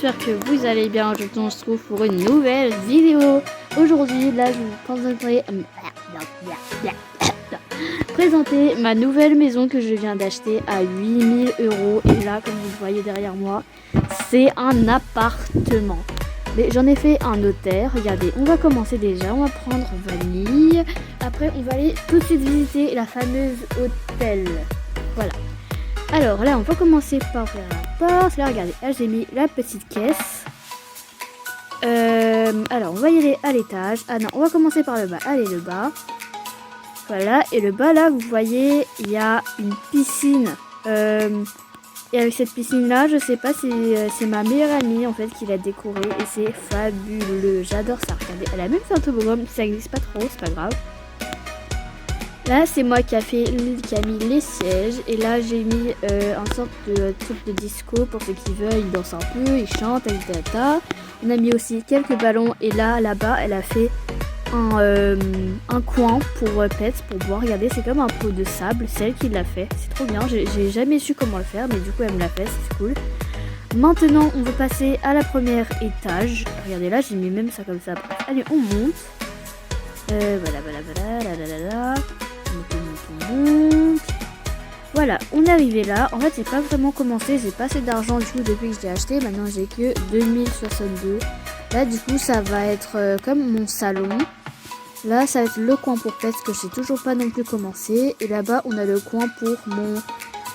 j'espère que vous allez bien. Aujourd'hui on se trouve pour une nouvelle vidéo. Aujourd'hui là je vous présenter ma nouvelle maison que je viens d'acheter à 8000 €. Et là comme vous le voyez derrière moi, c'est un appartement. Mais j'en ai fait un notaire. Regardez, on va commencer déjà, on va prendre vanille. Après on va aller tout de suite visiter la fameuse hôtel. Voilà. Alors là on va commencer par ouvrir la porte. Là regardez, là j'ai mis la petite caisse. Alors on va y aller à l'étage. Ah non, on va commencer par le bas. Allez, le bas. Voilà, et le bas là vous voyez il y a une piscine. Et avec cette piscine là, je sais pas si c'est ma meilleure amie en fait qui l'a décorée. Et c'est fabuleux, j'adore ça. Regardez, elle a même fait un toboggan, ça existe pas trop, c'est pas grave. Là c'est moi qui a mis les sièges. Et là j'ai mis un sorte de truc de disco pour ceux qui veulent. Ils dansent un peu, ils chantent, etc. On a mis aussi quelques ballons. Et là-bas elle a fait un coin pour pets, pour boire. Regardez, c'est comme un pot de sable, c'est elle qui l'a fait. C'est trop bien, j'ai jamais su comment le faire, mais du coup elle me l'a fait, c'est cool. Maintenant on va passer à la première étage. Regardez, là j'ai mis même ça comme ça. Allez, on monte. Voilà. On monte. Voilà, on est arrivé là. En fait j'ai pas vraiment commencé, j'ai pas assez d'argent du coup depuis que je l'ai acheté. Maintenant j'ai que 2062. Là du coup ça va être comme mon salon. Là ça va être le coin pour pets que j'ai toujours pas non plus commencé. Et là-bas on a le coin pour mon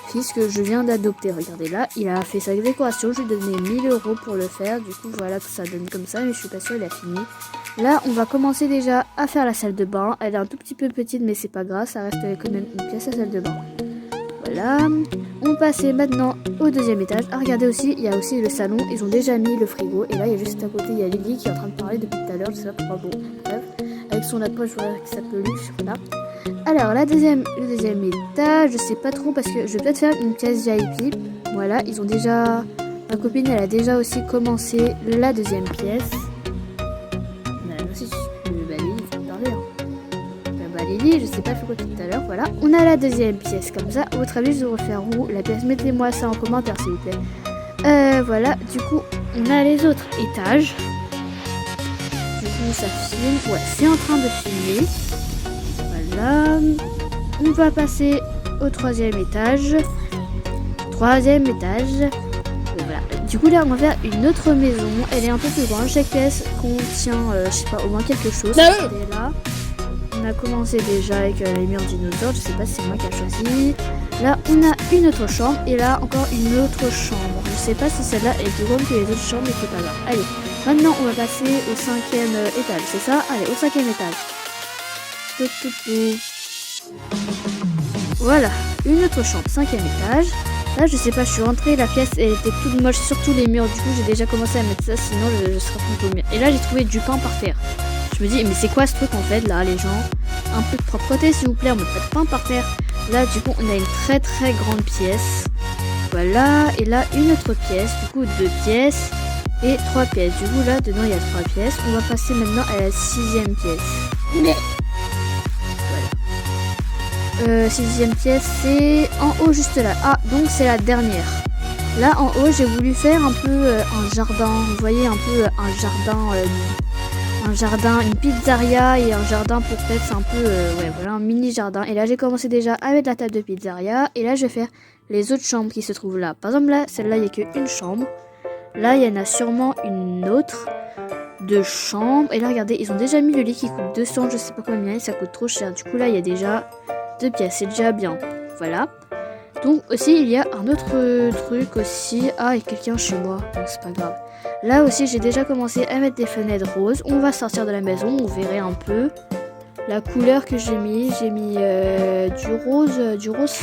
fils que je viens d'adopter. Regardez, là il a fait sa décoration, je lui ai donné 1000 € pour le faire. Du coup voilà que ça donne comme ça, mais je suis pas sûre il a fini. Là on va commencer déjà à faire la salle de bain. Elle est un tout petit peu petite mais c'est pas grave, ça reste quand même une pièce à salle de bain. Voilà, on passe maintenant au deuxième étage. Ah regardez aussi, il y a aussi le salon, ils ont déjà mis le frigo. Et là il y a juste à côté, il y a Lily qui est en train de parler depuis tout à l'heure, je sais pas pourquoi, bon, bref. Avec son approche, voilà, qui sa peluche, voilà. Alors le deuxième étage, je sais pas trop parce que je vais peut-être faire une pièce VIP. Voilà, ils ont déjà, ma copine elle a déjà aussi commencé la deuxième pièce. Madame aussi, Lily, il faut parler, hein. Lily, je sais pas fait quoi tout à l'heure, voilà. On a la deuxième pièce comme ça. À votre avis, je devrais faire où la pièce? Mettez-moi ça en commentaire s'il vous plaît. Voilà, du coup, on a les autres étages. Du coup, ça filme. Ouais, c'est en train de filmer. Voilà. On va passer au troisième étage. Troisième étage. Voilà. Du coup, là, on va faire une autre maison. Elle est un peu plus grande. Chaque pièce contient, je sais pas, au moins quelque chose. Regardez là. On a commencé déjà avec les murs dinosaures, je sais pas si c'est moi qui ai choisi. Là on a une autre chambre et là encore une autre chambre. Je sais pas si celle-là est plus grande que les autres chambres, mais c'est pas grave. Allez, maintenant on va passer au cinquième étage, c'est ça? Allez, au cinquième étage. Voilà, une autre chambre, cinquième étage. Là je sais pas, je suis rentrée, la pièce elle était toute moche sur tous les murs, du coup j'ai déjà commencé à mettre ça, sinon je serais plutôt mieux. Et là j'ai trouvé du pain par terre. Je me dis, mais c'est quoi ce truc en fait là, les gens? Un peu de propreté s'il vous plaît, on met pas de pain par terre. Là du coup on a une très très grande pièce. Voilà, et là une autre pièce, du coup 2 pièces et 3 pièces. Du coup là dedans il y a 3 pièces. On va passer maintenant à la 6e pièce. Voilà. 6e pièce, c'est en haut juste là. Ah, donc c'est la dernière. Là en haut j'ai voulu faire un peu un jardin. Vous voyez un peu un jardin, une pizzeria et un jardin pour pets, c'est un peu, ouais, voilà, un mini jardin. Et là, j'ai commencé déjà avec la table de pizzeria. Et là, je vais faire les autres chambres qui se trouvent là. Par exemple, là, celle-là, il n'y a qu'une chambre. Là, il y en a sûrement une autre de chambre. Et là, regardez, ils ont déjà mis le lit qui coûte 200, je sais pas combien, et ça coûte trop cher. Du coup, là, il y a déjà 2 pièces, c'est déjà bien. Voilà. Donc, aussi, il y a un autre truc aussi. Ah, il y a quelqu'un chez moi, donc c'est pas grave. Là aussi j'ai déjà commencé à mettre des fenêtres roses. On va sortir de la maison, vous verrez un peu la couleur que j'ai mis. J'ai mis du rose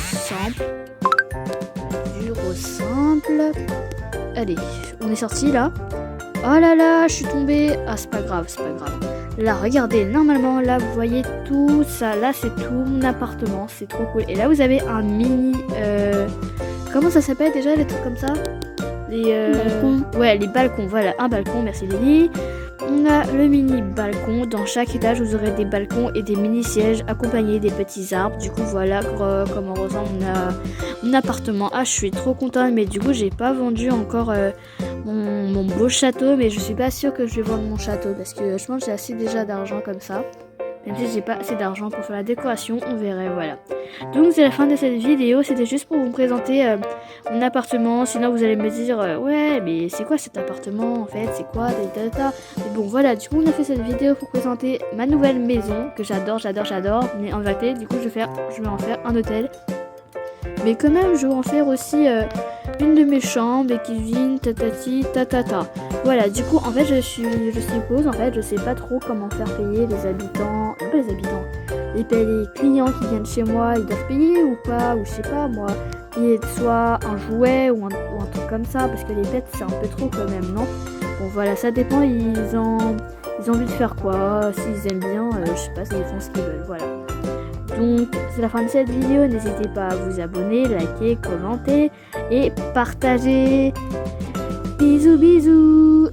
simple. Du rose simple. Allez, on est sorti là. Oh là là, je suis tombée. Ah c'est pas grave, c'est pas grave. Là regardez, normalement là vous voyez tout ça. Là c'est tout mon appartement, c'est trop cool. Et là vous avez un mini... comment ça s'appelle déjà les trucs comme ça? Les balcons. Ouais, les balcons, voilà, un balcon, merci Lily. On a le mini balcon. Dans chaque étage, vous aurez des balcons et des mini sièges accompagnés des petits arbres. Du coup, voilà comment ressemble mon appartement. Ah, je suis trop contente, mais du coup, j'ai pas vendu encore mon beau château, mais je suis pas sûre que je vais vendre mon château parce que je pense que j'ai assez déjà d'argent comme ça. Même si j'ai pas assez d'argent pour faire la décoration, on verrait, voilà. Donc c'est la fin de cette vidéo, c'était juste pour vous présenter mon appartement. Sinon vous allez me dire ouais mais c'est quoi cet appartement en fait, c'est quoi tata. Mais bon voilà, du coup on a fait cette vidéo pour présenter ma nouvelle maison que j'adore. Mais en vérité du coup je vais en faire un hôtel. Mais quand même je vais en faire aussi une de mes chambres et cuisine tatati tatata. Voilà, du coup en fait je suppose en fait je sais pas trop comment faire payer les habitants, pas les habitants, les clients qui viennent chez moi, ils doivent payer ou pas, ou je sais pas moi, payer soit un jouet ou un truc comme ça, parce que les bêtes c'est un peu trop quand même, non? Bon voilà, ça dépend, ils ont envie de faire quoi, s'ils aiment bien, je sais pas, s'ils font ce qu'ils veulent, voilà. Donc c'est la fin de cette vidéo, n'hésitez pas à vous abonner, liker, commenter et partager. Bisous bisous.